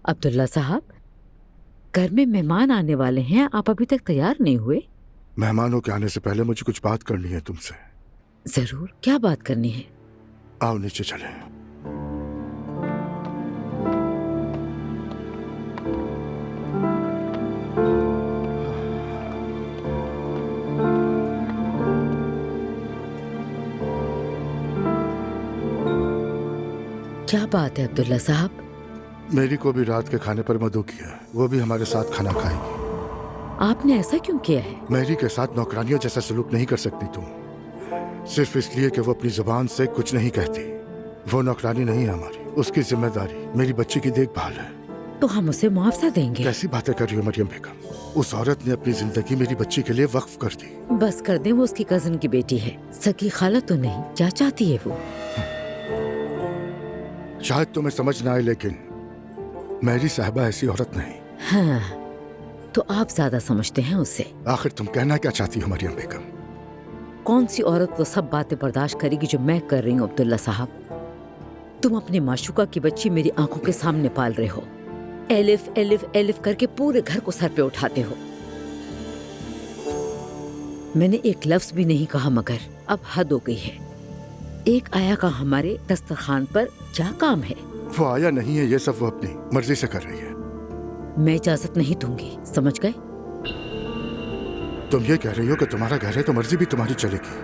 अब्दुल्ला साहब, घर में मेहमान आने वाले हैं, आप अभी तक तैयार नहीं हुए? मेहमानों के आने से पहले मुझे कुछ बात करनी है तुमसे। जरूर, क्या बात करनी है? आओ नीचे चलें। क्या बात है अब्दुल्ला साहब? मेरी को भी रात के खाने पर मदऊ किया, वो भी हमारे साथ खाना खाएगी। आपने ऐसा क्यों किया है? मेरी के साथ नौकरानियों जैसा सलूक नहीं कर सकती तुम, सिर्फ इसलिए कि वो अपनी जुबान से कुछ नहीं कहती। वो नौकरानी नहीं है हमारी, उसकी जिम्मेदारी मेरी बच्ची की देखभाल है। तो हम उसे मुआवजा देंगे। कैसी बातें कर रही हो मरियम बेगम? उस औरत ने अपनी जिंदगी मेरी बच्ची के लिए वक्फ कर दी। बस कर दें, वो उसकी कजन की बेटी है, सगी खाला तो नहीं। क्या चाहती है वो? शायद तुम्हें समझ न आए, लेकिन मेरी साहिबा ऐसी औरत नहीं। हाँ, तो आप ज्यादा समझते हैं उससे। आखिर तुम कहना क्या चाहती हो मरियम बेगम? कौन सी औरत वो सब बातें बर्दाश्त करेगी जो मैं कर रही हूँ अब्दुल्ला साहब? तुम अपनी माशूका की बच्ची मेरी आंखों के सामने पाल रहे हो। एलिफ एलिफ एलिफ करके पूरे घर को सर पे उठाते हो। मैंने एक लफ्ज भी नहीं कहा, मगर अब हद हो गई है। एक आया का हमारे दस्तरखान पर क्या काम है? वो आया नहीं है, ये सब वो अपनी मर्जी से कर रही है। मैं इजाजत नहीं दूंगी, समझ गए? तुम ये कह रही हो कि तुम्हारा घर है तो मर्जी भी तुम्हारी चलेगी?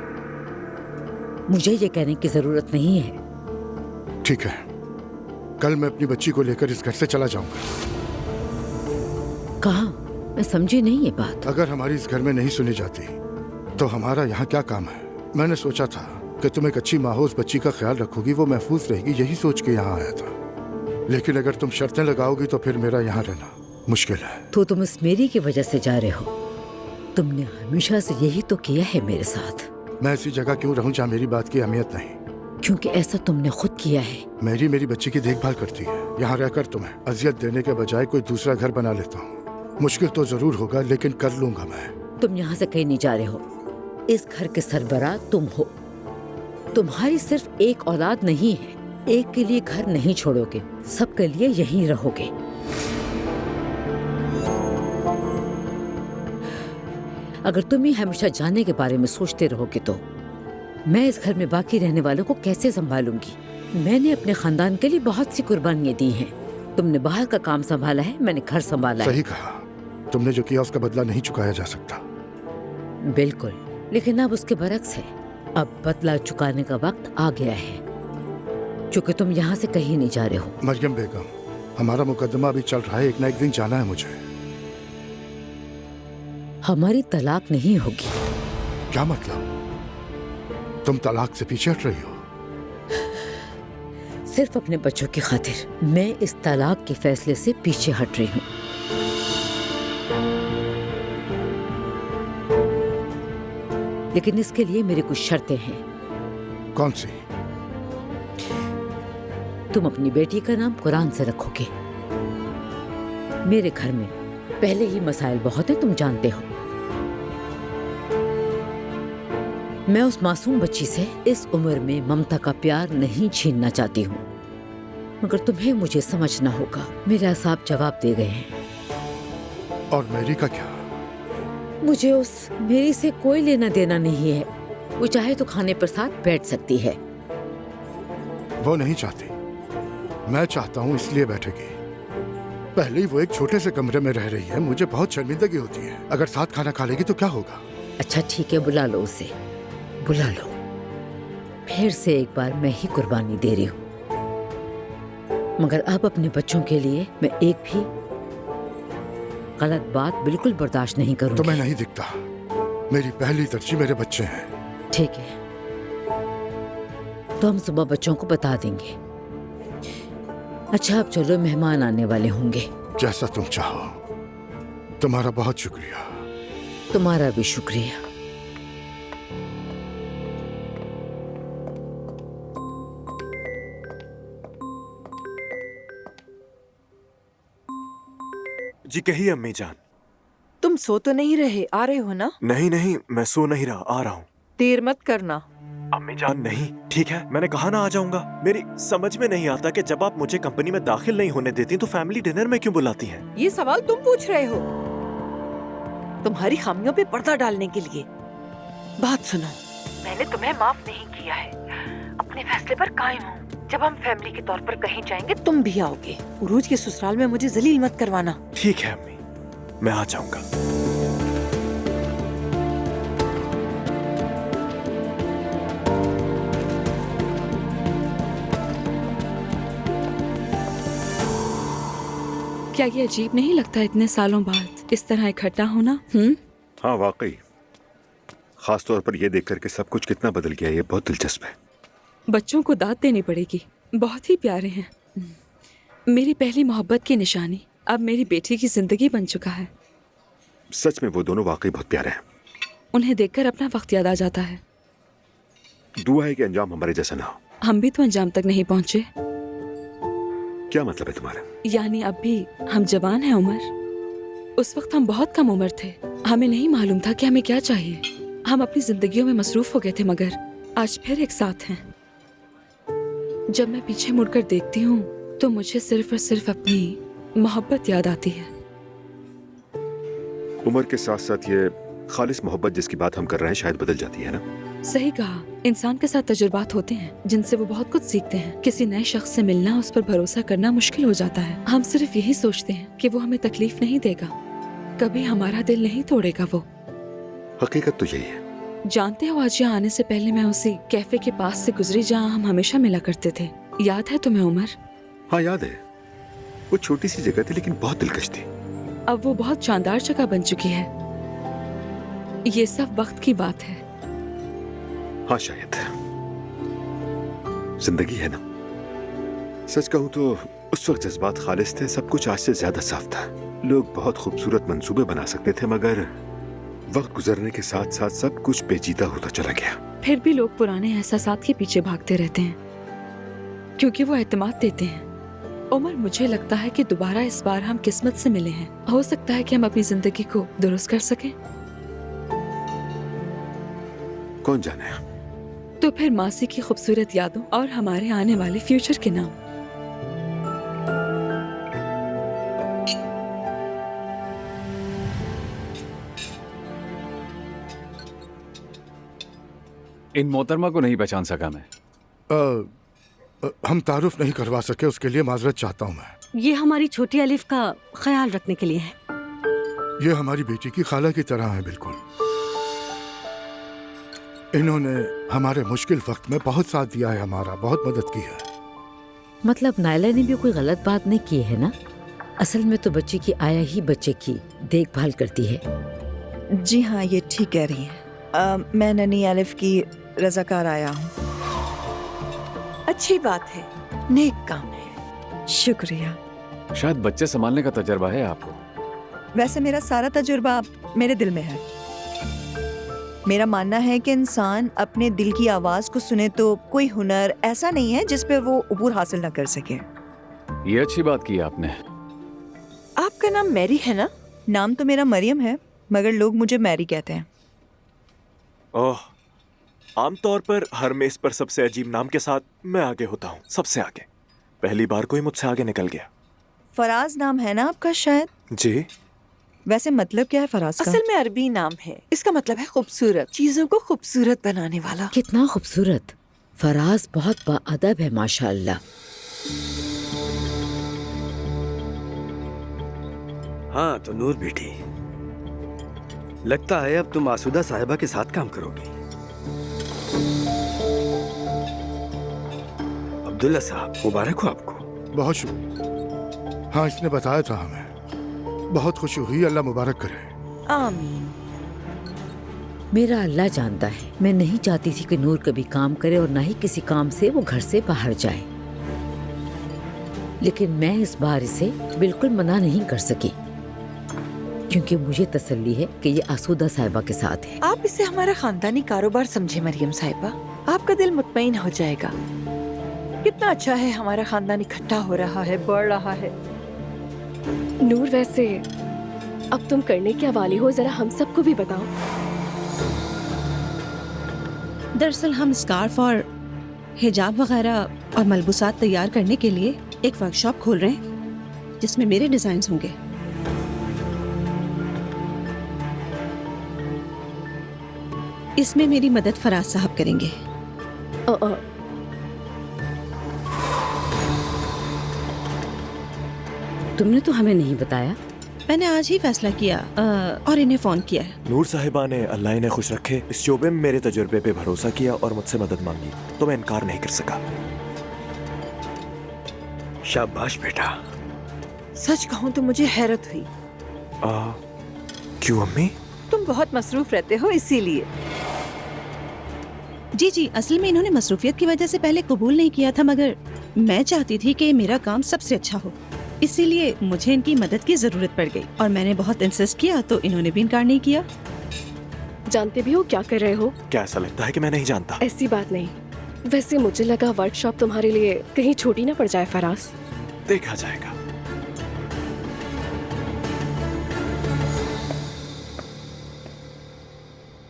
मुझे ये कहने की जरूरत नहीं है। ठीक है, कल मैं अपनी बच्ची को लेकर इस घर से चला जाऊंगा। कहाँ? मैं समझी नहीं ये बात। अगर हमारी इस घर में नहीं सुनी जाती तो हमारा यहाँ क्या काम है? मैंने सोचा था कि तुम एक अच्छी माहौस बच्ची का ख्याल रखोगी, वो महफूज रहेगी, यही सोच के यहाँ आया था। लेकिन अगर तुम शर्तें लगाओगी तो फिर मेरा यहाँ रहना मुश्किल है। तो तुम इस मेरी की वजह से जा रहे हो? तुमने हमेशा से यही तो किया है मेरे साथ। मैं ऐसी जगह क्यों रहूं जहाँ मेरी बात की अहमियत नहीं? क्योंकि ऐसा तुमने खुद किया है। मेरी बच्ची की देखभाल करती है। यहाँ रहकर तुम्हें अजियत देने के बजाय कोई दूसरा घर बना लेता हूँ। मुश्किल तो जरूर होगा, लेकिन कर लूंगा मैं। तुम यहाँ से कहीं नहीं जा रहे हो। इस घर के सरबराह तुम हो। तुम्हारी सिर्फ एक औलाद नहीं है। एक के लिए घर नहीं छोड़ोगे, सबके लिए यहीं रहोगे। अगर तुम ही हमेशा जाने के बारे में सोचते रहोगे तो मैं इस घर में बाकी रहने वालों को कैसे संभालूंगी? मैंने अपने खानदान के लिए बहुत सी कुर्बानियां दी हैं। तुमने बाहर का काम संभाला है, मैंने घर संभाला है। सही कहा, तुमने जो किया उसका बदला नहीं चुकाया जा सकता। बिल्कुल, लेकिन अब उसके बरक्स है। अब बदला चुकाने का वक्त आ गया है, क्योंकि तुम यहाँ से कहीं नहीं जा रहे हो। मरियम बेगम, हमारा मुकदमा अभी चल रहा है, एक ना एक दिन जाना है मुझे। हमारी तलाक नहीं होगी। क्या मतलब? तुम तलाक से पीछे हट रही हो? सिर्फ अपने बच्चों की खातिर मैं इस तलाक के फैसले से पीछे हट रही हूँ। लेकिन इसके लिए मेरी कुछ शर्तें हैं। कौन सी? तुम अपनी बेटी का नाम कुरान से रखोगे। मेरे घर में पहले ही मसाइल बहुत है, तुम जानते हो। मैं उस मासूम बच्ची से इस उम्र में ममता का प्यार नहीं छीनना चाहती हूँ, मगर तुम्हें मुझे समझना होगा। मेरे असाब जवाब दे गए हैं। और मेरी का क्या? मुझे उस मेरी से कोई लेना देना नहीं है। वो चाहे तो खाने पर साथ बैठ सकती है। वो नहीं चाहती, मैं चाहता हूँ, इसलिए बैठेगी। पहले ही वो एक छोटे से कमरे में रह रही है, मुझे बहुत शर्मिंदगी होती है। अगर साथ खाना खा लेगी तो क्या होगा? अच्छा ठीक है, बुला लो उसे, बुला लो। फिर से एक बार मैं ही कुर्बानी दे रही हूँ, मगर अब अपने बच्चों के लिए मैं एक भी गलत बात बिल्कुल बर्दाश्त नहीं करूंगी। तुम्हें नहीं दिखता? मेरी पहली तरजीह मेरे बच्चे हैं। ठीक है, तो हम सुबह बच्चों को बता देंगे। अच्छा अब चलो, मेहमान आने वाले होंगे। जैसा तुम चाहो। तुम्हारा बहुत शुक्रिया। तुम्हारा भी शुक्रिया। जी कहिए अम्मी जान। तुम सो तो नहीं रहे? आ रहे हो ना? नहीं नहीं, मैं सो नहीं रहा, आ रहा हूँ। देर मत करना। अम्मी जान नहीं, ठीक है, मैंने कहा ना आ जाऊंगा। मेरी समझ में नहीं आता कि जब आप मुझे कंपनी में दाखिल नहीं होने देती तो फैमिली डिनर में क्यों बुलाती हैं? ये सवाल तुम पूछ रहे हो तुम्हारी खामियों पे पर्दा डालने के लिए। बात सुनो, मैंने तुम्हें माफ नहीं किया है, अपने फैसले पर कायम हूँ। जब हम फैमिली के तौर पर कहीं जाएंगे तुम भी आओगे। उरूज के ससुराल में मुझे जलील मत करवाना। ठीक है अम्मी, मैं आ जाऊंगा। क्या ये अजीब नहीं लगता इतने सालों बाद इस तरह इकट्ठा होना? हाँ वाकई, खास तौर पर यह देखकर कि सब कुछ कितना बदल गया, ये बहुत दिलचस्प है। बच्चों को दाद देनी पड़ेगी, बहुत ही प्यारे हैं। मेरी पहली मोहब्बत की निशानी अब मेरी बेटी की जिंदगी बन चुका है। सच में वो दोनों वाकई बहुत प्यारे हैं। उन्हें देखकर अपना वक्त याद आ जाता है। दुआ है कि अंजाम हमारे जैसा ना हो। हम भी तो अंजाम तक नहीं पहुंचे। क्या मतलब है तुम्हारा? यानी अब भी हम जवान हैं उमर। उस वक्त हम बहुत कम उम्र थे, हमें नहीं मालूम था कि हमें क्या चाहिए। हम अपनी जिंदगियों में मसरूफ हो गए थे, मगर आज फिर एक साथ हैं। जब मैं पीछे मुड़कर देखती हूँ तो मुझे सिर्फ और सिर्फ अपनी मोहब्बत याद आती है। उम्र के साथ साथ ये खालिस मोहब्बत जिसकी बात हम कर रहे हैं शायद बदल जाती है ना? सही कहा, इंसान के साथ तजुर्बात होते हैं जिनसे वो बहुत कुछ सीखते हैं। किसी नए शख्स से मिलना, उस पर भरोसा करना मुश्किल हो जाता है। हम सिर्फ यही सोचते हैं कि वो हमें तकलीफ नहीं देगा, कभी हमारा दिल नहीं तोड़ेगा। वो हकीकत तो यही है। जानते हो, आज यहाँ आने से पहले मैं उसी कैफे के पास से गुजरी जहाँ हम हमेशा मिला करते थे। याद है तुम्हें उमर? हाँ याद है। वो छोटी सी जगह थी लेकिन बहुत दिलकश थी। अब वो बहुत शानदार जगह बन चुकी है। ये सब वक्त की बात है। हाँ शायद, जिंदगी है ना। सच कहूं तो उस वक्त जज्बात खालिस थे, सब कुछ आज से ज्यादा साफ था। लोग बहुत खूबसूरत मंसूबे बना सकते थे, मगर वक्त गुजरने के साथ साथ सब कुछ पेचीदा होता चला गया। फिर भी लोग पुराने एहसासात के पीछे भागते रहते हैं क्योंकि वो एतमाद देते हैं। उमर, मुझे लगता है कि दोबारा इस बार हम किस्मत से मिले हैं। हो सकता है कि हम अपनी जिंदगी को दुरुस्त कर सकें। कौन जाने। तो फिर मासी की खूबसूरत यादों और हमारे आने वाले फ्यूचर के नाम। इन मोहतरमा को नहीं पहचान सका मैं। हम तारुफ नहीं करवा सके, उसके लिए माजरत चाहता हूँ मैं। ये हमारी छोटी अलिफ का ख्याल रखने के लिए है। ये हमारी बेटी की खाला की तरह है बिल्कुल। इन्होंने हमारे मुश्किल वक्त में बहुत साथ दिया है, हमारा बहुत मदद की है। मतलब नायला ने भी कोई गलत बात नहीं की है ना? असल में तो बच्चे की आया ही बच्चे की देखभाल करती है। जी हाँ, ये ठीक कह रही हैं। मैं ननी अलिफ की रजाकार आया हूँ। अच्छी बात है, नेक काम है। शुक्रिया। शायद बच्चे संभालने का तजर्बा है आपको। वैसे मेरा सारा तजुर्बा मेरे दिल में है। मेरा मानना है कि इंसान अपने दिल की आवाज को सुने तो कोई हुनर ऐसा नहीं है जिस पे वो उबूर हासिल न कर सके। ये अच्छी बात की आपने। आपका नाम मैरी है ना? नाम तो मेरा मरियम है, मगर लोग मुझे मैरी कहते हैं। ओह, आमतौर पर हर मेज पर सबसे अजीब नाम के साथ मैं आगे होता हूँ, सबसे आगे। पहली बार कोई मुझसे आगे निकल गया। फराज नाम है ना आपका शायद? जी। वैसे मतलब क्या है फराज का? असल में अरबी नाम है, इसका मतलब है खूबसूरत, चीजों को खूबसूरत बनाने वाला। कितना खूबसूरत। फराज बहुत बाअदब है माशाअल्लाह। हाँ तो नूर बेटी, लगता है अब तुम आसूदा साहिबा के साथ काम करोगी। अब्दुल्ला साहब, मुबारक हो आपको। बहुत शुक्रिया। हाँ, इसने बताया था हमें। बहुत खुशी हुई, अल्लाह मुबारक करे। आमीन। मेरा अल्लाह जानता है, मैं नहीं चाहती थी कि नूर कभी काम करे और ना ही किसी काम से वो घर से बाहर जाए, लेकिन मैं इस बार इसे बिल्कुल मना नहीं कर सकी क्योंकि मुझे तसल्ली है कि ये आसूदा साहिबा के साथ है। आप इसे हमारा खानदानी कारोबार समझे मरियम साहिबा, आपका दिल मुतमईन हो जाएगा। कितना अच्छा है, हमारा खानदान इकट्ठा हो रहा है, बढ़ रहा है। नूर, वैसे अब तुम करने क्या वाली हो, जरा हम सबको भी बताओ। दरअसल हम स्कार्फ और हिजाब वगैरह और मलबूसात तैयार करने के लिए एक वर्कशॉप खोल रहे हैं जिसमें मेरे डिजाइन्स होंगे। इसमें मेरी मदद फराज साहब करेंगे। तुमने तो हमें नहीं बताया। मैंने आज ही फैसला किया और इन्हें फोन किया है। नूर साहिबा ने अल्लाह इन्हें खुश रखे इस शोबे में मेरे तजुर्बे पे भरोसा किया और मुझसे मदद मांगी तो मैं इनकार नहीं कर सका। शाबाश बेटा। सच कहूँ तो मुझे हैरत हुई। क्यों अम्मी? तुम बहुत मसरूफ रहते हो इसीलिए। जी, असल में इन्होंने मसरूफियत की वजह से पहले कबूल नहीं किया था, मगर मैं चाहती थी कि मेरा काम सबसे अच्छा हो, इसीलिए मुझे इनकी मदद की जरूरत पड़ गई और मैंने बहुत इंसिस्ट किया तो इन्होंने भी इनकार नहीं किया। जानते भी हो क्या कर रहे हो? क्या ऐसा लगता है कि मैं नहीं जानता? ऐसी बात नहीं। वैसे मुझे लगा वर्कशॉप तुम्हारे लिए कहीं छोटी ना पड़ जाए फराज। देखा जाएगा।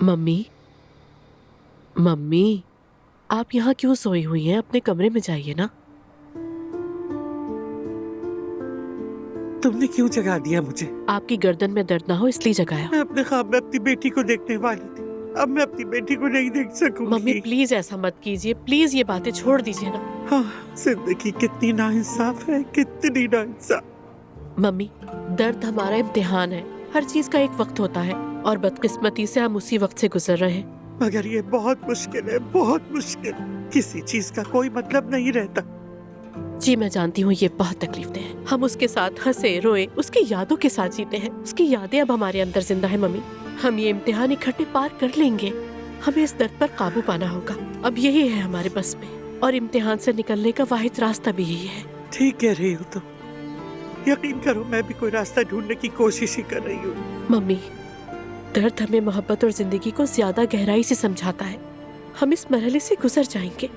मम्मी, मम्मी, आप यहाँ क्यों सोई हुई हैं? अपने कमरे में जाइए ना। तुमने क्यों जगा दिया मुझे? आपकी गर्दन में दर्द ना हो इसलिए जगाया। मैं अपने ख्वाब में अपनी बेटी को देखने वाली थी, अब मैं अपनी बेटी को नहीं देख सकूंगी। मम्मी प्लीज ऐसा मत कीजिए, प्लीज ये बातें छोड़ दीजिए ना। हाँ, जिंदगी कितनी नाइंसाफ है, कितनी नाइंसाफ। मम्मी, दर्द हमारा इम्तिहान है। हर चीज का एक वक्त होता है और बदकिस्मती से हम उसी वक्त से गुजर रहे हैं। मगर ये बहुत मुश्किल है, बहुत मुश्किल। किसी चीज का कोई मतलब नहीं रहता। जी मैं जानती हूँ ये बहुत तकलीफदेह है। हम उसके साथ हंसे रोए, उसकी यादों के साथ जीते हैं। उसकी यादें अब हमारे अंदर जिंदा है मम्मी। हम ये इम्तिहान इकट्ठे पार कर लेंगे। हमें इस दर्द पर काबू पाना होगा। अब यही है हमारे बस में और इम्तिहान से निकलने का वाहिद रास्ता भी यही है। ठीक कह रही हो तुम। यकीन करो मैं भी कोई रास्ता ढूंढने की कोशिश ही कर रही हूँ। मम्मी, दर्द हमें मोहब्बत और जिंदगी को ज्यादा गहराई से समझाता है। हम इस मरहले से गुजर जाएंगे।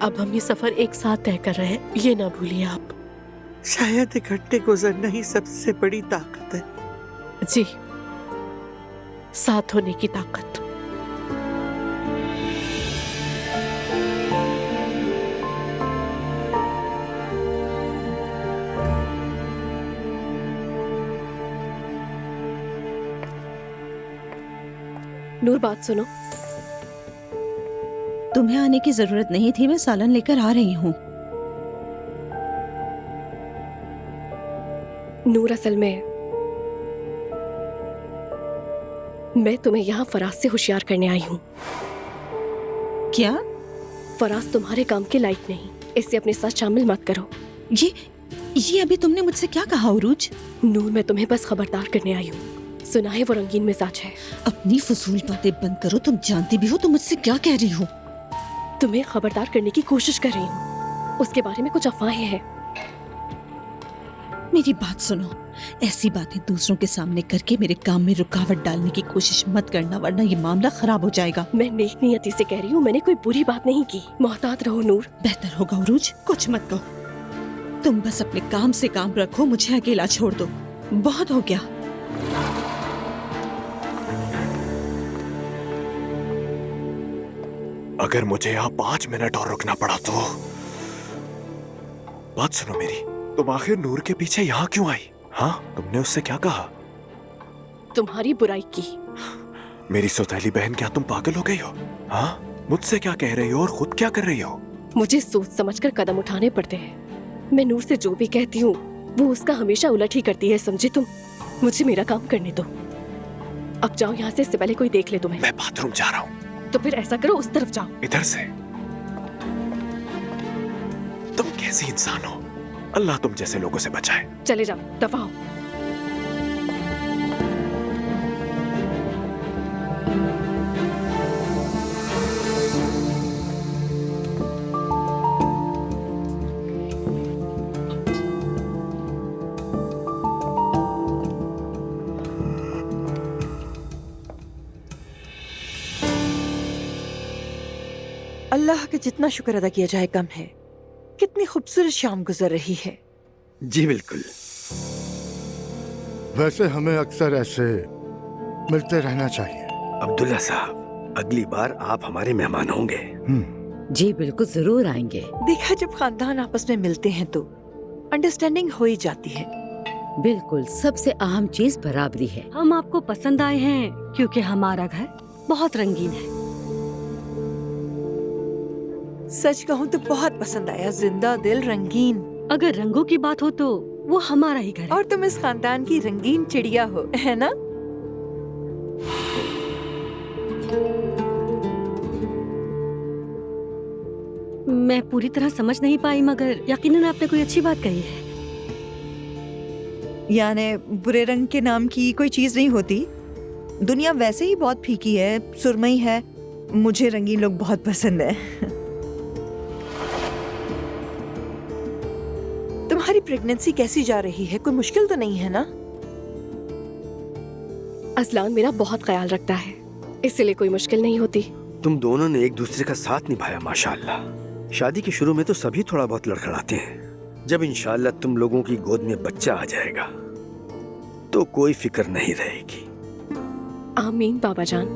अब हम ये सफर एक साथ तय कर रहे हैं, ये ना भूलिए आप। शायद इकट्ठे गुजरना ही सबसे बड़ी ताकत है। जी, साथ होने की ताकत। नूर बात सुनो। तुम्हें आने की जरूरत नहीं थी, मैं सालन लेकर आ रही हूँ। नूर असल में मैं तुम्हें यहाँ फराज से होशियार करने आई हूँ। क्या? फराज तुम्हारे काम के लायक नहीं, इससे अपने साथ शामिल मत करो। ये अभी तुमने मुझसे क्या कहा उरूज? नूर मैं तुम्हें बस खबरदार करने आई हूँ। सुना है वो रंगीन मिजाज है। अपनी फजूल बातें बंद करो। तुम जानती भी हो तुम मुझसे क्या कह रही हो। तुम्हें खबरदार करने की कोशिश कर रही हूँ। उसके बारे में कुछ अफवाहें हैं। मेरी बात सुनो, ऐसी बातें दूसरों के सामने करके मेरे काम में रुकावट डालने की कोशिश मत करना, वरना ये मामला खराब हो जाएगा। मैं नेक नियति से कह रही हूँ, मैंने कोई बुरी बात नहीं की। मोहतात रहो नूर। बेहतर होगा उरूज, कुछ मत कहो। तुम बस अपने काम से काम रखो, मुझे अकेला छोड़ दो। बहुत हो गया। अगर मुझे यहाँ 5 मिनट और रुकना पड़ा तो। बात सुनो मेरी, तुम आखिर नूर के पीछे यहाँ क्यों आई? हाँ, तुमने उससे क्या कहा? तुम्हारी बुराई की। मेरी सौतेली बहन, क्या तुम पागल हो गई हो? हाँ, मुझसे क्या कह रही हो और खुद क्या कर रही हो? मुझे सोच समझकर कदम उठाने पड़ते हैं। मैं नूर से जो भी कहती हूँ वो उसका हमेशा उलट ही करती है, समझे तुम? मुझे मेरा काम करने दो। अब जाओ यहाँ से, इससे पहले कोई देख ले तुम्हें। मैं बाथरूम जा रहा हूँ। तो फिर ऐसा करो, उस तरफ जाओ। इधर से? तुम कैसी इंसान हो? अल्लाह तुम जैसे लोगों से बचाए। चले जाओ, दफा हो। अल्लाह का जितना शुक्र अदा किया जाए कम है। कितनी खूबसूरत शाम गुजर रही है। जी बिल्कुल। वैसे हमें अक्सर ऐसे मिलते रहना चाहिए। अब्दुल्ला साहब, अगली बार आप हमारे मेहमान होंगे। जी बिल्कुल, जरूर आएंगे। देखा, जब खानदान आपस में मिलते हैं तो अंडरस्टैंडिंग हो ही जाती है। बिल्कुल, सबसे अहम चीज बराबरी है। हम आपको पसंद आए हैं क्योंकि हमारा घर बहुत रंगीन है। सच कहूँ तो बहुत पसंद आया, जिंदा दिल रंगीन। अगर रंगों की बात हो तो वो हमारा ही घर है। और तुम इस खानदान की रंगीन चिड़िया हो, है ना? मैं पूरी तरह समझ नहीं पाई, मगर यकीनन आपने कोई अच्छी बात कही है। यानी बुरे रंग के नाम की कोई चीज नहीं होती। दुनिया वैसे ही बहुत फीकी है, सुरमई है। मुझे रंगीन लोग बहुत पसंद है। तुम्हारी प्रेगनेंसी कैसी जा रही है? कोई मुश्किल तो नहीं है ना? असलान मेरा बहुत ख्याल रखता है, इसलिए कोई मुश्किल नहीं होती। तुम दोनों ने एक दूसरे का साथ निभाया माशाल्लाह। शादी के शुरू में तो सभी थोड़ा बहुत लड़खड़ाते हैं। जब इंशाल्लाह तुम लोगों की गोद में बच्चा आ जाएगा तो कोई फिक्र नहीं रहेगी। आमीन बाबा जान।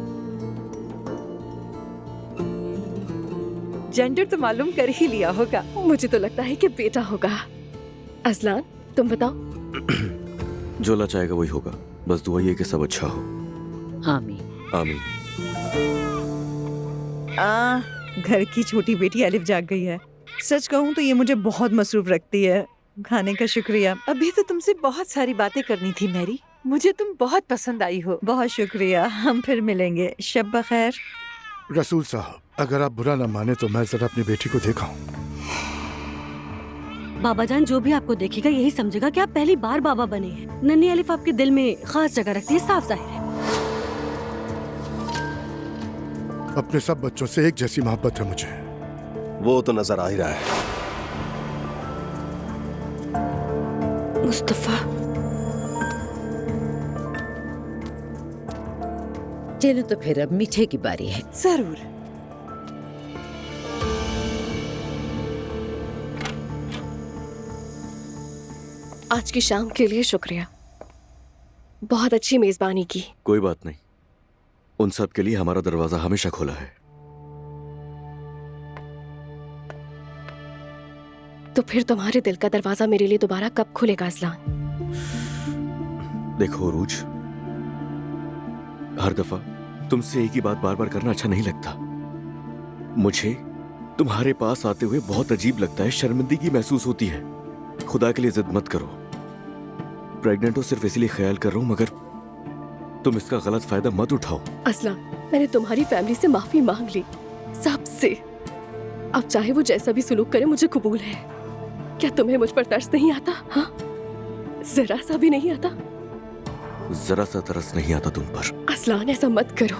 जेंडर तो मालूम कर ही लिया होगा। मुझे तो लगता है कि बेटा होगा। असलान तुम बताओ। जो अल्लाह चाहेगा वही होगा, बस दुआ ये कि सब अच्छा हो। आमीन आमीन। घर की छोटी बेटी अलिफ जाग गई है। सच कहूँ तो ये मुझे बहुत मसरूफ रखती है। खाने का शुक्रिया। अभी तो तुमसे बहुत सारी बातें करनी थी मैरी। मुझे तुम बहुत पसंद आई हो। बहुत शुक्रिया, हम फिर मिलेंगे। शब बखैर। रसूल साहब, अगर आप बुरा न माने तो मैं जरा अपनी बेटी को देखा हूँ। बाबा जान जो भी आपको देखेगा यही समझेगा कि आप पहली बार बाबा बने हैं। नन्ही अलिफ आपके दिल में खास जगह रखती है, साफ जाहिर है। अपने सब बच्चों से एक जैसी मोहब्बत है मुझे। वो तो नजर आ ही रहा है। मुस्तफा, चलो तो फिर अब मीठे की बारी है। जरूर। आज की शाम के लिए शुक्रिया, बहुत अच्छी मेजबानी की। कोई बात नहीं, उन सब के लिए हमारा दरवाजा हमेशा खुला है। तो फिर तुम्हारे दिल का दरवाजा मेरे लिए दोबारा कब खुलेगा असलान? देखो रूज, हर दफा तुमसे एक ही बात बार बार करना अच्छा नहीं लगता। मुझे तुम्हारे पास आते हुए बहुत अजीब लगता है, शर्मिंदगी महसूस होती है। खुदा के लिए जिद मत करो। प्रेग्नेंट हो सिर्फ इसलिए ख्याल कर रहा हूं, मगर तुम इसका गलत फायदा मत उठाओ। असलान, मैंने तुम्हारी फैमिली से माफी मांग ली, सबसे। अब चाहे वो जैसा भी सुलूक करे मुझे कबूल है। क्या तुम्हें मुझ पर तरस नहीं आता? हाँ, जरा सा भी नहीं आता? जरा सा तरस नहीं आता तुम पर। असलान ऐसा मत करो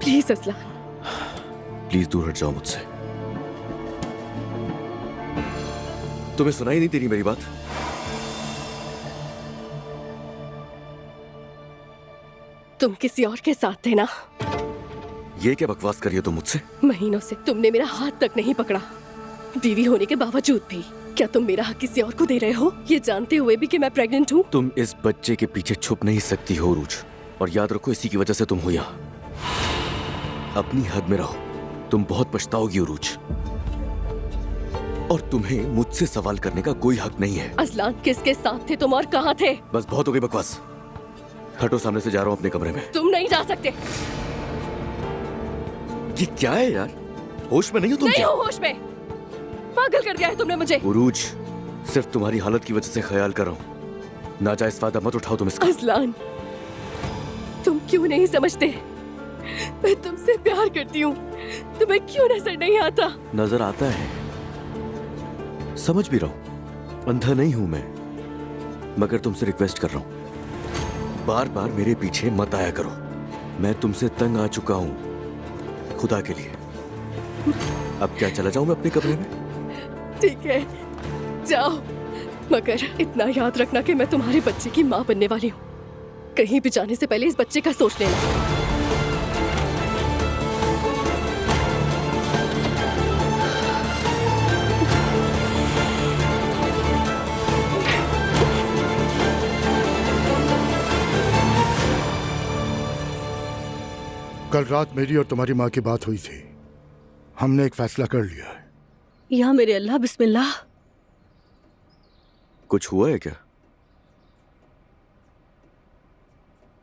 प्लीज। असलान प्लीज दूर हट जाओ मुझसे। तुम्हें सुनाई नहीं तेरी मेरी बात? तुम किसी और के साथ थे ना? ये क्या बकवास कर रही हो तुम मुझसे? महीनों से तुमने मेरा हाथ तक नहीं पकड़ा, बीवी होने के बावजूद भी। क्या तुम मेरा हक किसी और को दे रहे हो, ये जानते हुए भी कि मैं प्रेग्नेंट हूँ? तुम इस बच्चे के पीछे छुप नहीं सकती हो रूज, और याद रखो इसी की वजह से तुम हो यहाँ। अपनी हद में रहो, तुम बहुत पछताओगी रूज, और तुम्हें मुझसे सवाल करने का कोई हक नहीं है। असलान किसके साथ थे तुम और कहाँ थे? बस बहुत हो गई बकवास, हटो सामने से, जा रहा हूँ अपने कमरे में। तुम नहीं जा सकते। ये क्या है यार, होश में नहीं हो तुम? नहीं हो होश में, पागल कर दिया है तुमने मुझे। उरूज, सिर्फ तुम्हारी हालत की वजह से ख्याल कर रहा हूँ, नाजायज फायदा मत उठाओ तुम इसका। असलान तुम क्यों नहीं समझते, मैं तुमसे प्यार करती हूँ, तुम्हें क्यों नजर नहीं आता? नजर आता है, समझ भी रहा हूँ, अंधा नहीं हूं मैं, मगर तुमसे रिक्वेस्ट कर रहा हूँ, बार बार मेरे पीछे मत आया करो। मैं तुमसे तंग आ चुका हूँ, खुदा के लिए। अब क्या चला जाऊं मैं अपने कमरे में? ठीक है जाओ, मगर इतना याद रखना कि मैं तुम्हारे बच्चे की माँ बनने वाली हूँ। कहीं भी जाने से पहले इस बच्चे का सोच लेना। कल रात मेरी और तुम्हारी माँ की बात हुई थी। हमने एक फैसला कर लिया है। या मेरे अल्लाह, बिस्मिल्लाह। कुछ हुआ है क्या?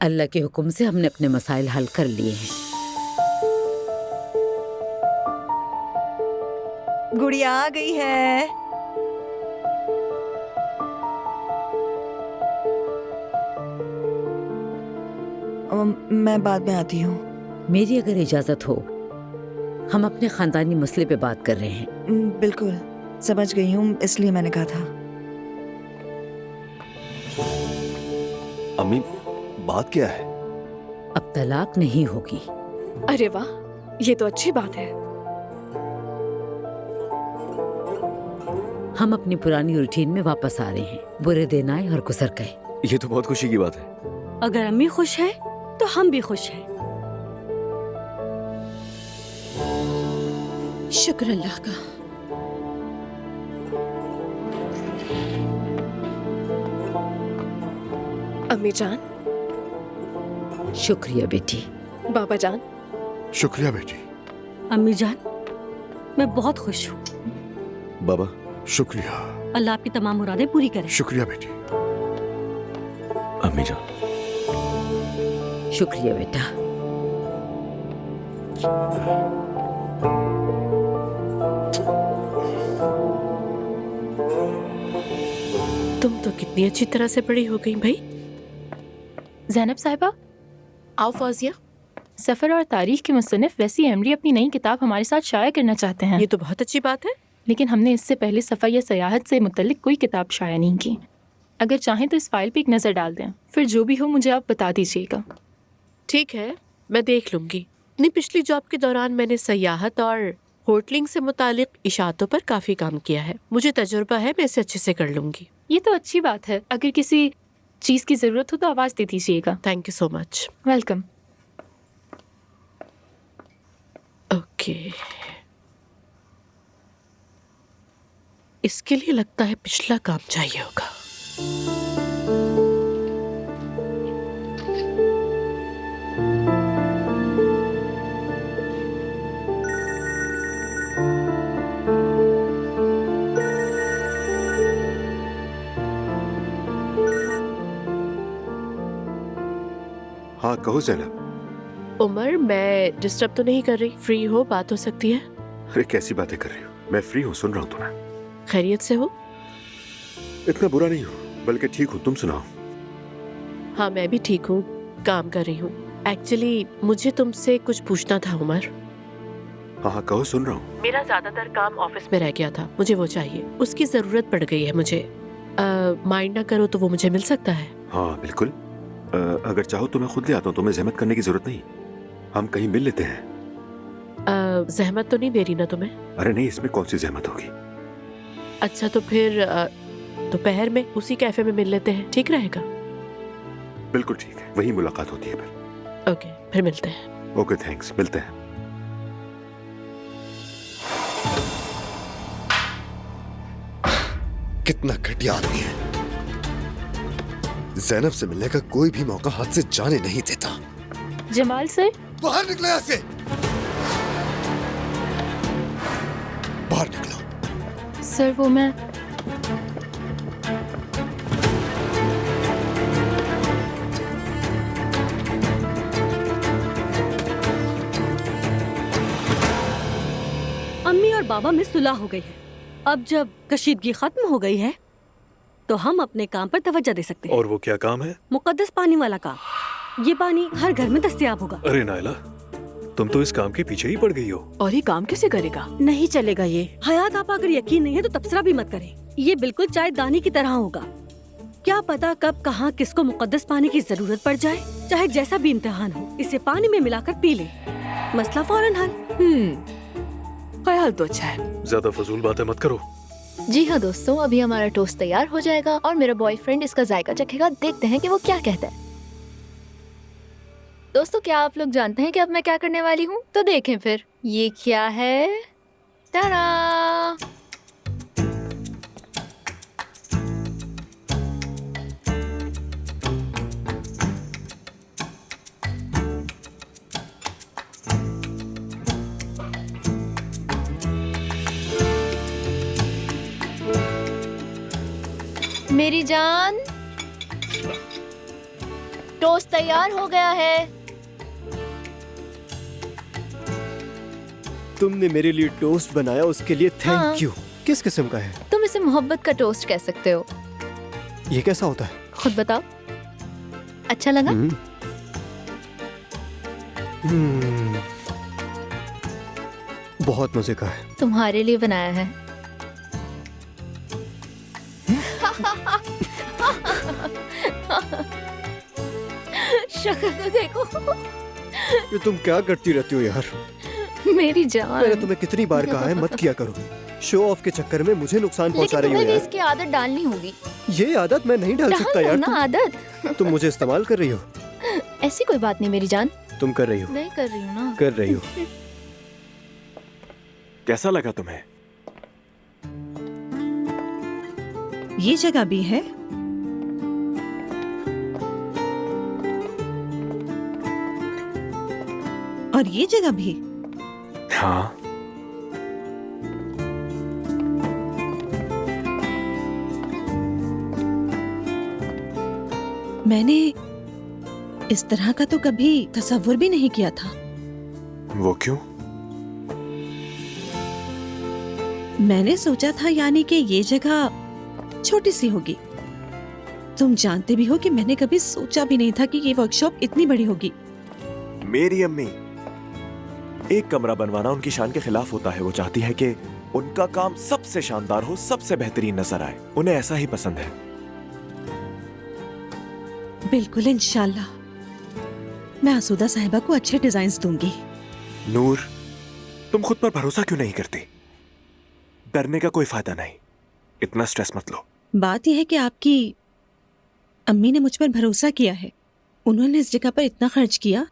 अल्लाह के हुक्म से हमने अपने मसाइल हल कर लिए हैं। गुड़िया आ गई है। मैं बाद में आती हूँ। मेरी अगर इजाजत हो, हम अपने खानदानी मसले पे बात कर रहे हैं। बिल्कुल समझ गई हूँ, इसलिए मैंने कहा था। अम्मी, बात क्या है? अब तलाक नहीं होगी। अरे वाह, ये तो अच्छी बात है। हम अपनी पुरानी रूटीन में वापस आ रहे हैं। बुरे दिन आए और गुजर गए। ये तो बहुत खुशी की बात है। अगर अम्मी खुश है तो हम भी खुश हैं। शुक्र अल्लाह का। अम्मी जान। शुक्रिया बेटी। बाबा जान। शुक्रिया बेटी। अम्मी जान, मैं बहुत खुश हूँ। बाबा। शुक्रिया। अल्लाह आपकी तमाम मुरादें पूरी करे। शुक्रिया बेटी। अम्मी जान। शुक्रिया बेटा। तुम तो कितनी अच्छी तरह से बड़ी हो गई भाई। ज़ैनब साहिबा, आओ फौजिया। सफ़र और तारीख के मुसन्निफ वैसी एमरी अपनी नई किताब हमारे साथ शाया करना चाहते हैं। ये तो बहुत अच्छी बात है। लेकिन हमने इससे पहले सफ़र या सयाहत से मुतल्लिक कोई किताब शाया नहीं की। अगर चाहें तो इस फाइल पे एक नज़र डाल दें, फिर जो भी हो मुझे आप बता दीजिएगा। ठीक है, मैं देख लूंगी। अपनी पिछली जॉब के दौरान मैंने सयाहत और होटलिंग से मुतालिक इशातों पर काफ़ी काम किया है। मुझे तजुर्बा है, मैं इसे अच्छे से कर लूंगी। ये तो अच्छी बात है। अगर किसी चीज़ की ज़रूरत हो तो आवाज़ दे दीजिएगा। Thank you so much. Welcome. Okay, इसके लिए लगता है पिछला काम चाहिए होगा। हाँ कहो ज़ैनब। उमर, मैं डिस्टर्ब तो नहीं कर रही? फ्री हो, बात हो सकती है? अरे कैसी बातें कर रही हो? मैं फ्री हूँ, सुन रहा हूँ तुम्हें। खैरियत से हो? इतना बुरा नहीं हूँ, बल्कि ठीक हूँ। तुम सुनाओ। हाँ मैं भी ठीक हूँ, काम कर रही हूँ। एक्चुअली मुझे तुमसे कुछ पूछना था उमर। हाँ हाँ कहो, सुन रहा हूँ। मेरा ज्यादातर काम ऑफिस में रह गया था, मुझे वो चाहिए। उसकी जरूरत पड़ गई है मुझे। माइंड ना करो तो वो मुझे मिल सकता है? हाँ बिल्कुल। अगर चाहो तो मैं खुद ले आता हूँ, तुम्हें जहमत करने की जरूरत नहीं। हम कहीं मिल लेते हैं। जहमत तो नहीं दे रही ना तुम्हें? अरे नहीं, इसमें कौन सी जहमत होगी। अच्छा तो फिर दोपहर में उसी कैफे में मिल लेते हैं, ठीक रहेगा? बिल्कुल ठीक है, वही मुलाकात होती है फिर। ओके, फिर मिलते हैं। ओके थैंक्स, मिलते हैं। कितना घटिया आदमी है। ज़ैनब से मिलने का कोई भी मौका हाथ से जाने नहीं देता। जमाल सर, बाहर निकलो यहाँ से। बाहर निकलो। सर वो मैं अम्मी और बाबा में सुलह हो गई है। अब जब कशीदगी खत्म हो गई है तो हम अपने काम पर तवज्जो दे सकते हैं। और वो क्या काम है? मुकद्दस पानी वाला काम। ये पानी हर घर में दस्तयाब होगा। अरे नायला, तुम तो इस काम के पीछे ही पड़ गई हो। और ये काम कैसे करेगा? नहीं चलेगा ये। हयात आपा, अगर यकीन नहीं है तो तबसरा भी मत करें। ये बिल्कुल चाय दानी की तरह होगा। क्या पता कब कहाँ किसको मुकद्दस पानी की जरूरत पड़ जाए। चाहे जैसा भी इम्तिहान हो, इसे पानी में मिलाकर पी ले, मसला फौरन हल। ख्याल तो अच्छा है। ज्यादा फजूल बातें मत करो। जी हाँ दोस्तों, अभी हमारा टोस्ट तैयार हो जाएगा और मेरा बॉयफ्रेंड इसका जायका चखेगा। देखते हैं कि वो क्या कहता है। दोस्तों, क्या आप लोग जानते हैं कि अब मैं क्या करने वाली हूँ? तो देखें फिर। ये क्या है? तारा! मेरी जान, टोस्ट तैयार हो गया है। तुमने मेरे लिए टोस्ट बनाया, उसके लिए थैंक यू। किस किस्म का है? तुम इसे मोहब्बत का टोस्ट कह सकते हो। ये कैसा होता है? खुद बताओ, अच्छा लगा? बहुत मजे का है। तुम्हारे लिए बनाया है। शक्ल तो देखो। ये तुम क्या करती रहती हो यार? मेरी जान, मैंने तुम्हें कितनी बार कहा है मत किया करो। शो ऑफ के चक्कर में मुझे नुकसान पहुंचा रही हो लेकिन यार। इसकी आदत डालनी होगी। ये आदत मैं नहीं डाल सकता यार। ना आदत। तुम मुझे इस्तेमाल कर रही हो। ऐसी कोई बात नहीं मेरी जान। तुम कर रही हो। नहीं कर रही हूँ ना। कर रही हो। कैसा लगा तुम्हें? ये जगह भी है। और ये जगह भी। हाँ। मैंने इस तरह का तो कभी तसव्वुर भी नहीं किया था। वो क्यों? मैंने सोचा था यानी कि ये जगह छोटी सी होगी। तुम जानते भी हो कि मैंने कभी सोचा भी नहीं था कि ये वर्कशॉप इतनी बड़ी होगी। मेरी अम्मी, एक कमरा बनवाना उनकी शान के खिलाफ होता है। वो चाहती है कि उनका काम सबसे शानदार हो, सबसे बेहतरीन नजर आए। उन्हें ऐसा ही पसंद है। बिल्कुल, इंशाल्लाह मैं आसूदा साहिबा को अच्छे डिजाइन्स दूंगी। नूर, तुम खुद पर भरोसा क्यों नहीं करती? डरने का कोई फायदा नहीं। इतना स्ट्रेस मत लो। बात यह है कि आपकी अम्मी ने मुझ पर भरोसा किया है। उन्होंने इस जगह पर इतना खर्च किया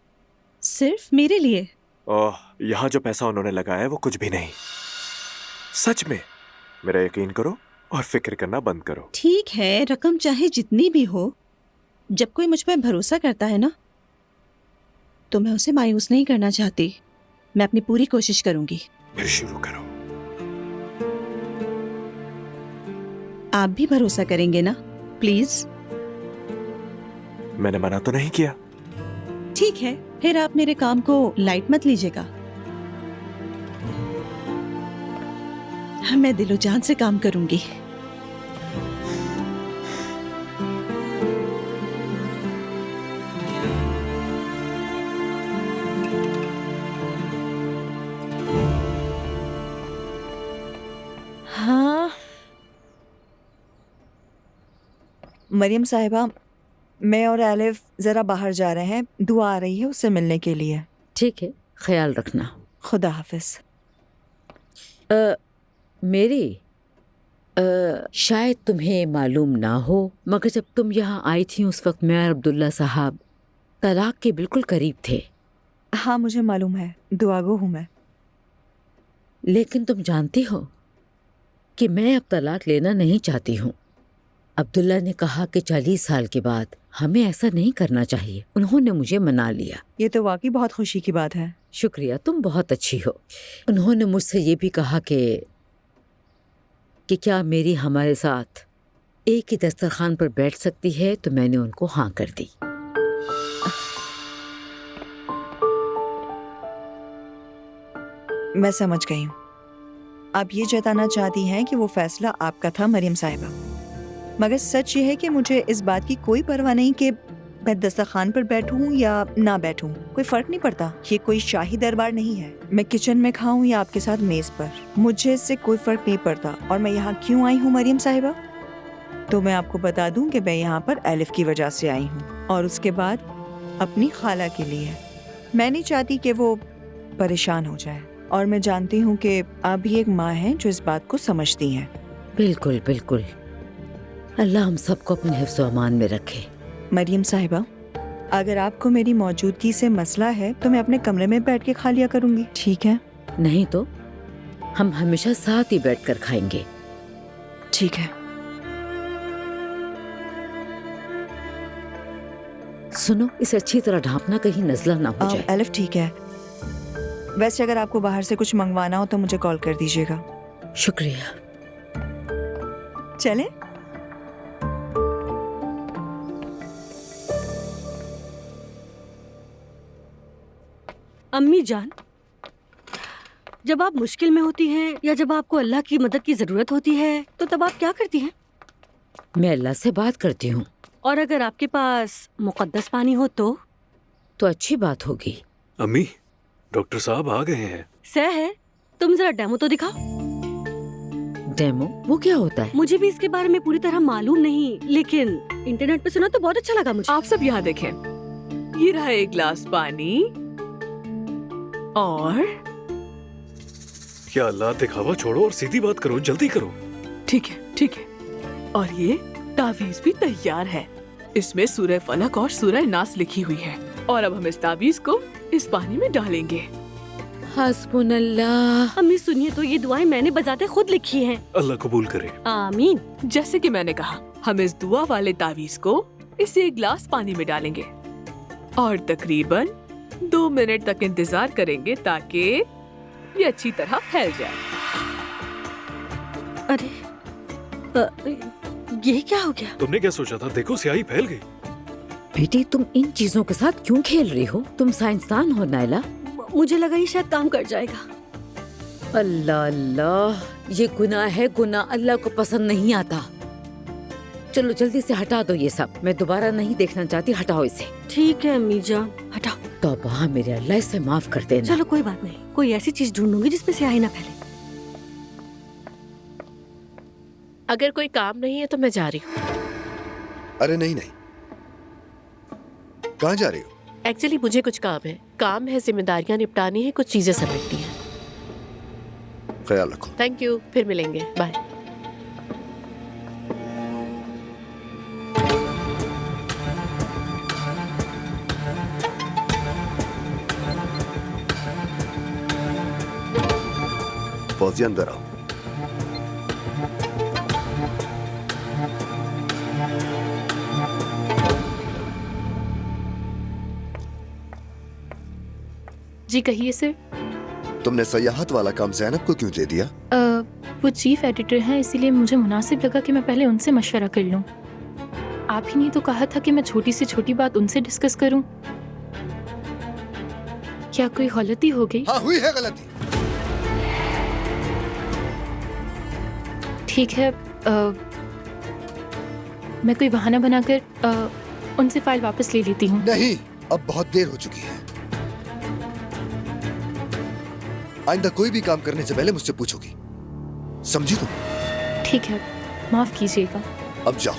सिर्फ मेरे लिए। ओह, यहाँ जो पैसा उन्होंने लगाया है वो कुछ भी नहीं। सच में, मेरा यकीन करो और फिक्र करना बंद करो। ठीक है, रकम चाहे जितनी भी हो, जब कोई मुझ पर भरोसा करता है ना, तो मैं उसे मायूस नहीं करना चाहती। मैं अपनी पूरी कोशिश करूंगी। फिर शुरू करो। आप भी भरोसा करेंगे ना? प्लीज। मैंने मना तो नहीं किया। ठीक है, फिर आप मेरे काम को लाइट मत लीजिएगा। मैं दिलो जान से काम करूंगी। हाँ मरियम साहिबा, मैं और एलिफ जरा बाहर जा रहे हैं। दुआ आ रही है उससे मिलने के लिए। ठीक है, ख्याल रखना। खुदा हाफिज। मेरी शायद तुम्हें मालूम ना हो, मगर जब तुम यहाँ आई थी उस वक्त मैं और अब्दुल्ला साहब तलाक के बिल्कुल करीब थे। हाँ मुझे मालूम है, दुआगो हूँ मैं। लेकिन तुम जानती हो कि मैं अब तलाक लेना नहीं चाहती हूँ। अब्दुल्ला ने कहा कि 40 साल के बाद हमें ऐसा नहीं करना चाहिए। उन्होंने मुझे मना लिया। ये तो वाकई बहुत खुशी की बात है। शुक्रिया, तुम बहुत अच्छी हो। उन्होंने मुझसे ये भी कहा कि क्या मेरी हमारे साथ एक ही दस्तरखान पर बैठ सकती है, तो मैंने उनको हाँ कर दी। मैं समझ गई हूँ। आप ये जताना चाहती हैं कि वो फैसला आपका था मरियम साहिबा, मगर सच ये है कि मुझे इस बात की कोई परवाह नहीं कि मैं दस्तरखान पर बैठूं या ना बैठूं। कोई फर्क नहीं पड़ता। ये कोई शाही दरबार नहीं है। मैं किचन में खाऊं या आपके साथ मेज पर, मुझे इससे कोई फर्क नहीं पड़ता। और मैं यहाँ क्यों आई हूँ मरियम साहिबा, तो मैं आपको बता दूं कि मैं यहाँ पर एलिफ की वजह से आई हूँ, और उसके बाद अपनी खाला के लिए। मैं नहीं चाहती कि वो परेशान हो जाए, और मैं जानती हूँ कि आप भी एक माँ हैं जो इस बात को समझती हैं। बिल्कुल बिल्कुल, अल्लाह हम सबको अपने हिफ्ज़ व अमान में रखे। मरियम साहिबा, अगर आपको मेरी मौजूदगी से मसला है तो मैं अपने कमरे में बैठ के खा लिया करूंगी, ठीक है? नहीं तो हम हमेशा साथ ही बैठकर खाएंगे। ठीक है। सुनो, इसे अच्छी तरह ढांपना, कहीं नज़ला ना हो जाए। एलिफ ठीक है। वैसे अगर आपको बाहर से कुछ मंगवाना हो तो मुझे कॉल कर दीजिएगा। शुक्रिया। चलें? अम्मी जान, जब आप मुश्किल में होती हैं या जब आपको अल्लाह की मदद की जरूरत होती है तो तब आप क्या करती हैं? मैं अल्लाह से बात करती हूँ। और अगर आपके पास मुकद्दस पानी हो तो अच्छी बात होगी। अम्मी, डॉक्टर साहब आ गए हैं। सह है, तुम जरा डेमो तो दिखाओ। डेमो? वो क्या होता है? मुझे भी इसके बारे में पूरी तरह मालूम नहीं, लेकिन इंटरनेट पे सुना तो बहुत अच्छा लगा मुझे। आप सब यहाँ देखें, ये रहा एक गिलास पानी और क्या अल्लाह दिखावा छोड़ो और सीधी बात करो, जल्दी करो। ठीक है। और ये तावीज भी तैयार है। इसमें सूरह फलक और सूरह नास लिखी हुई है। और अब हम इस तावीज को इस पानी में डालेंगे। हस्बुनल्लाह। अम्मी सुनिए तो, ये दुआएं मैंने बजाते खुद लिखी हैं। अल्लाह कबूल करे। आमीन। जैसे कि मैंने कहा, हम इस दुआ वाले तावीज को इस एक गिलास पानी में डालेंगे और तकरीबन 2 मिनट तक इंतजार करेंगे ताकि ये अच्छी तरह फैल जाए। अरे ये क्या हो गया? तुमने क्या सोचा था? देखो स्याही फैल गई। बेटी, तुम इन चीजों के साथ क्यों खेल रही हो? तुम साइंसदान हो नायला। मुझे लगा ये शायद काम कर जाएगा। अल्लाह अल्लाह, ये गुनाह है, गुनाह अल्लाह को पसंद नहीं आता। चलो जल्दी से हटा दो ये सब, मैं दोबारा नहीं देखना चाहती। हटाओ इसे। ठीक है अम्मी जान, हटाओ। तौबा मेरे अल्लाह, इसे माफ कर देना। चलो कोई बात नहीं, कोई ऐसी चीज ढूंढूंगी जिसमें स्याही ना फैले। अगर कोई काम नहीं है तो मैं जा रही हूँ। अरे नहीं, कहाँ जा रही हो? एक्चुअली मुझे कुछ काम है, जिम्मेदारियां निपटानी है, कुछ चीजें समेटनी है। ख्याल रखो। थैंक यू, फिर मिलेंगे, बाय। फौजिया अंदर आओ। जी कहिए सर। तुमने सयाहत वाला काम ज़ैनब को क्यों दे दिया? वो चीफ एडिटर हैं, इसीलिए मुझे मुनासिब लगा कि मैं पहले उनसे मशवरा कर लूं। आप ही नहीं तो कहा था कि मैं छोटी से छोटी बात उनसे डिस्कस करूं। क्या कोई गलती हो गई? हाँ, हुई है गलती। ठीक है, मैं कोई बहाना बनाकर उनसे फाइल वापस ले लेती हूँ। नहीं, अब बहुत देर हो चुकी है। आइंदा कोई भी काम करने से पहले मुझसे पूछोगी, समझी तुम? ठीक है, माफ कीजिएगा। अब जाओ।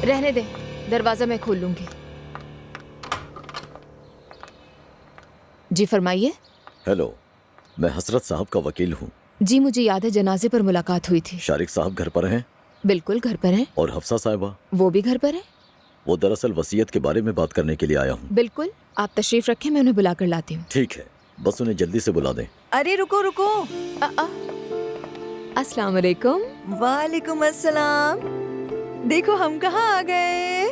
रहने दे, दरवाजा मैं खोल लूंगी। जी फरमाइए। हेलो, मैं हसरत साहब का वकील हूँ। जी मुझे याद है, जनाजे पर मुलाकात हुई थी। शारिक साहब घर पर हैं? बिल्कुल घर पर हैं। और हफ्सा साहिबा? वो भी घर पर है। वो दरअसल वसीयत के बारे में बात करने के लिए आया हूँ। बिल्कुल, आप तशरीफ रखें, मैं उन्हें बुला कर लाती हूँ। ठीक है, बस उन्हें जल्दी से बुला दें। अरे रुको रुको। अस्सलाम वालेकुम। वालेकुम अस्सलाम। देखो हम कहाँ आ गए।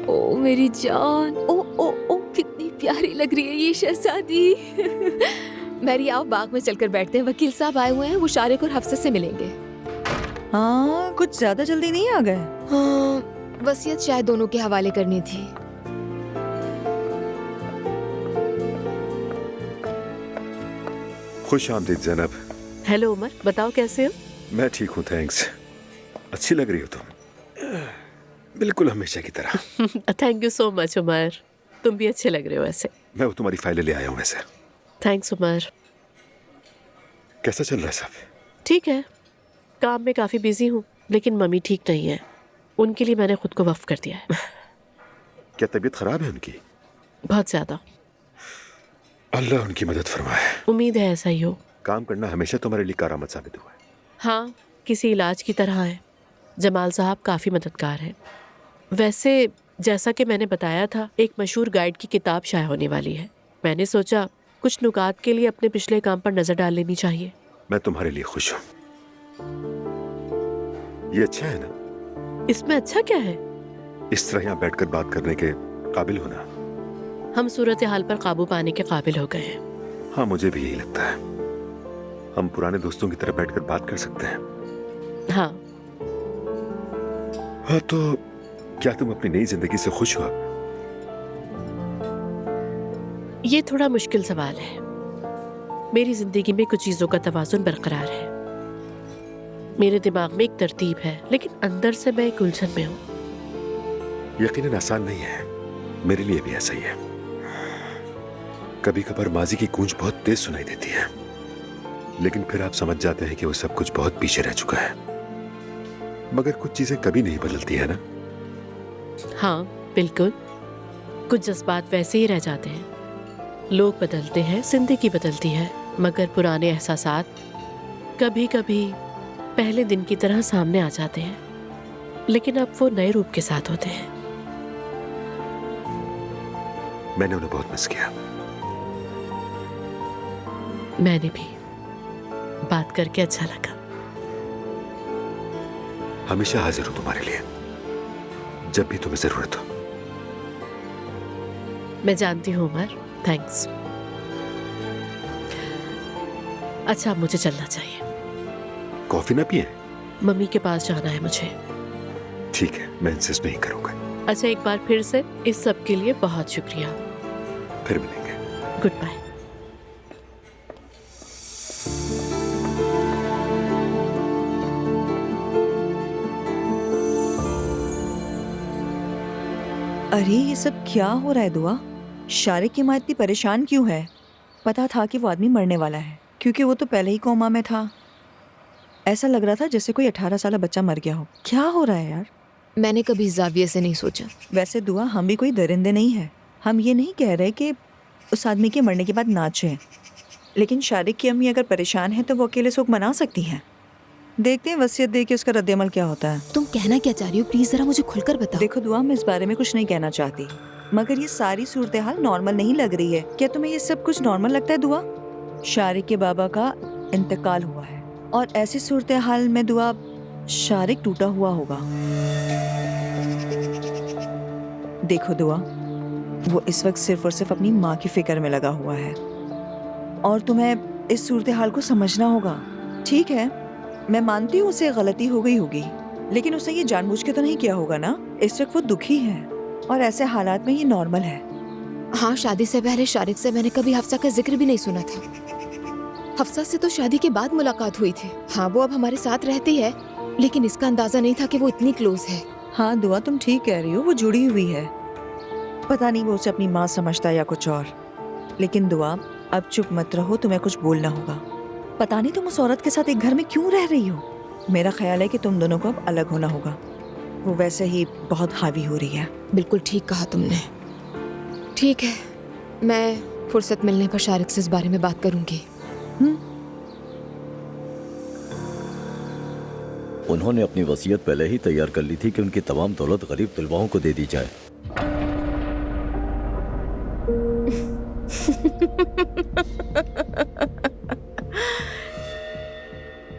ओ मेरी जान, ओ ओ ओ कितनी प्यारी लग रही है ये शहजादी। मैरी आओ बाग में चलकर बैठते हैं, वकील साहब आए हुए हैं, वो शारिक और हफ्से से मिलेंगे। हाँ, कुछ ज्यादा जल्दी नहीं आ गए? हाँ, वसीयत शायद दोनों के हवाले करनी थी। खुश आमदीद ज़ैनब। हेलो उमर, बताओ कैसे हो? मैं ठीक हूँ, थैंक्स। अच्छी लग रही हो तुम, बिल्कुल हमेशा की तरह। Thank you so much Umar, तुम भी अच्छे लग रहे हो ऐसे। मैं वो तुम्हारी फाइलें ले आया हूँ वैसे। थैंक्स उमर। कैसा चल रहा है सब? ठीक है, काम में काफ़ी बिजी हूँ, लेकिन मम्मी ठीक नहीं है, उनके लिए मैंने खुद को वक्फ कर दिया है। क्या तबीयत खराब है उनकी? बहुत ज़्यादा। अल्लाह उनकी मदद फरमाए। उम्मीद है ऐसा ही हो। काम करना हमेशा तुम्हारे लिए करामत साबित हुआ है। हाँ, किसी इलाज की तरह है। जमाल साहब काफ़ी मददगार हैं। वैसे जैसा कि मैंने बताया था, एक मशहूर गाइड की किताब शाया होने वाली है। मैंने सोचा कुछ नुकात के लिए अपने पिछले काम पर नज़र डाल लेनी चाहिए। मैं तुम्हारे लिए खुश हूँ। ये अच्छा है ना? इसमें अच्छा क्या है? इस तरह यहाँ बैठकर बात करने के काबिल होना। हम सूरत हाल पर काबू पाने के काबिल हो गए हैं। हाँ, मुझे भी यही लगता है। हम पुराने दोस्तों की तरह बैठकर बात कर सकते हैं। हाँ, हाँ, तो क्या तुम अपनी नई जिंदगी से खुश हो? ये थोड़ा मुश्किल सवाल है। मेरी जिंदगी में कुछ चीजों का तवाजुन बरकरार है। मेरे दिमाग में एक तरतीब है, लेकिन अंदर से मैं एक उलझन में हूँ। यकीनन आसान नहीं है, मेरे लिए भी ऐसा ही है। कभी कभार माजी की गूंज बहुत तेज सुनाई देती है, लेकिन फिर आप समझ जाते हैं कि वो सब कुछ बहुत पीछे रह चुका है। मगर कुछ चीजें कभी नहीं बदलती है ना। हाँ बिल्कुल, कुछ जज्बात वैसे ही रह जाते हैं। लोग बदलते हैं, जिंदगी बदलती है, मगर पुराने एहसासात कभी कभी पहले दिन की तरह सामने आ जाते हैं, लेकिन अब वो नए रूप के साथ होते हैं। मैंने उन्हें बहुत मिस किया। मैंने भी। बात करके अच्छा लगा। हमेशा हाजिर हूं तुम्हारे लिए, जब भी तुम्हें जरूरत हो। मैं जानती हूँ उमर, थैंक्स। अच्छा, अब मुझे चलना चाहिए। कॉफी ना पिए? मम्मी के पास जाना है मुझे। ठीक है, मैं इंसिस्ट नहीं करूंगा। अच्छा, एक बार फिर से इस सब के लिए बहुत शुक्रिया। फिर मिलेंगे। Good bye. अरे ये सब क्या हो रहा है दुआ? शारिक की माँ इतनी परेशान क्यों है? पता था कि वो आदमी मरने वाला है, क्योंकि वो तो पहले ही कोमा में था। ऐसा लग रहा था जैसे कोई 18 साल बच्चा मर गया हो। क्या हो रहा है यार? मैंने कभी जाविये से नहीं सोचा। वैसे दुआ, हम भी कोई दरिंदे नहीं है। हम ये नहीं कह रहे कि उस आदमी के मरने के बाद नाचें, लेकिन शारिक की अम्मी अगर परेशान है तो वो अकेले शोक मना सकती हैं। देखते हैं वसीयत दे के उसका रद्द-ए-अमल क्या होता है। तुम कहना क्या चाह रही हो? प्लीज जरा मुझे खुलकर बताओ। देखो दुआ, मैं इस बारे में कुछ नहीं कहना चाहती, मगर ये सारी सूरत हाल नॉर्मल नहीं लग रही है। क्या तुम्हें ये सब कुछ नॉर्मल लगता है दुआ? शारिक के बाबा का इंतकाल हुआ है, और ऐसी सूरत हाल में दुआ शारिक टूटा हुआ होगा। देखो दुआ, वो इस वक्त सिर्फ और सिर्फ अपनी माँ की फिक्र में लगा हुआ है, और तुम्हें इस सूरत हाल को समझना होगा। ठीक है, मैं मानती हूँ उसे गलती हो गई होगी, लेकिन उसने ये जानबूझ के तो नहीं किया होगा ना। इस वक्त वो दुखी है, और ऐसे हालात में ये नॉर्मल है। हाँ, शादी से पहले शारिक से मैंने कभी हफ्सा का जिक्र भी नहीं सुना था। हफ्सा से तो शादी के बाद मुलाकात हुई थी। हाँ, वो अब हमारे साथ रहती है, लेकिन इसका अंदाजा नहीं था कि वो इतनी क्लोज है। हाँ दुआ, तुम ठीक कह रही हो, वो जुड़ी हुई है। पता नहीं वो उसे अपनी माँ समझता है या कुछ और। लेकिन दुआ, अब चुप मत रहो, तुम्हें कुछ बोलना होगा। पता नहीं तुम उस औरत के साथ एक घर में क्यों रह रही हो। मेरा ख्याल है कि तुम दोनों को अब अलग होना होगा। वो वैसे ही बहुत हावी हो रही है। बिल्कुल ठीक कहा तुमने। ठीक है, मैं फुर्सत मिलने पर शारिक से इस बारे में बात करूंगी। उन्होंने अपनी वसीयत पहले ही तैयार कर ली थी कि उनकी तमाम दौलत गरीब तलबाओं को दे दी जाए।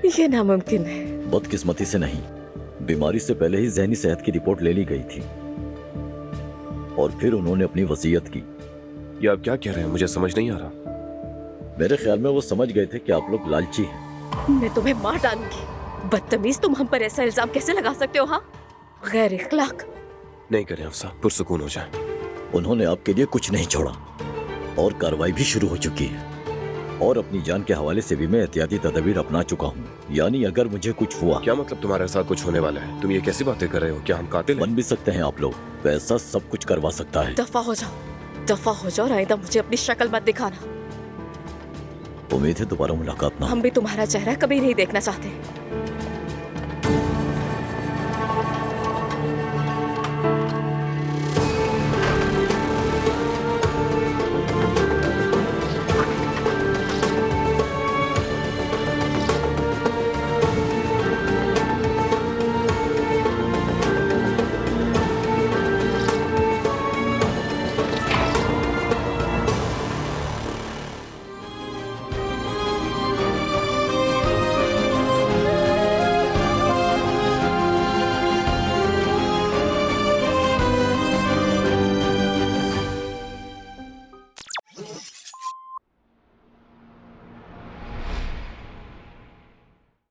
ये नामुमकिन है। बदकिस्मती से नहीं, बीमारी से पहले ही ज़हनी सेहत की रिपोर्ट ले ली गई थी, और फिर उन्होंने अपनी वसीयत की। ये आप क्या कह रहे हैं? मुझे समझ नहीं आ रहा। मेरे ख्याल में वो समझ गए थे कि आप लोग लालची हैं। मैं तुम्हें मार डालूंगी। बदतमीज, तुम हम पर ऐसा इल्जाम कैसे लगा सकते हो? हाँ, गैर इखलाक। नहीं करें अफसा, पुरसुकून हो जाए। उन्होंने आपके लिए कुछ नहीं छोड़ा, और कार्रवाई भी शुरू हो चुकी है, और अपनी जान के हवाले से भी मैं एहतियाती तदबीर अपना चुका हूँ। यानी अगर मुझे कुछ हुआ। क्या मतलब तुम्हारे साथ कुछ होने वाला है? तुम ये कैसी बातें कर रहे हो? क्या हम कातिल बन भी सकते हैं आप लोग? पैसा सब कुछ करवा सकता है। दफा हो जाओ, दफा हो जाओ। आइंदा मुझे अपनी शक्ल मत दिखाना। उम्मीद है दोबारा मुलाकात ना हो। हम भी तुम्हारा चेहरा कभी नहीं देखना चाहते।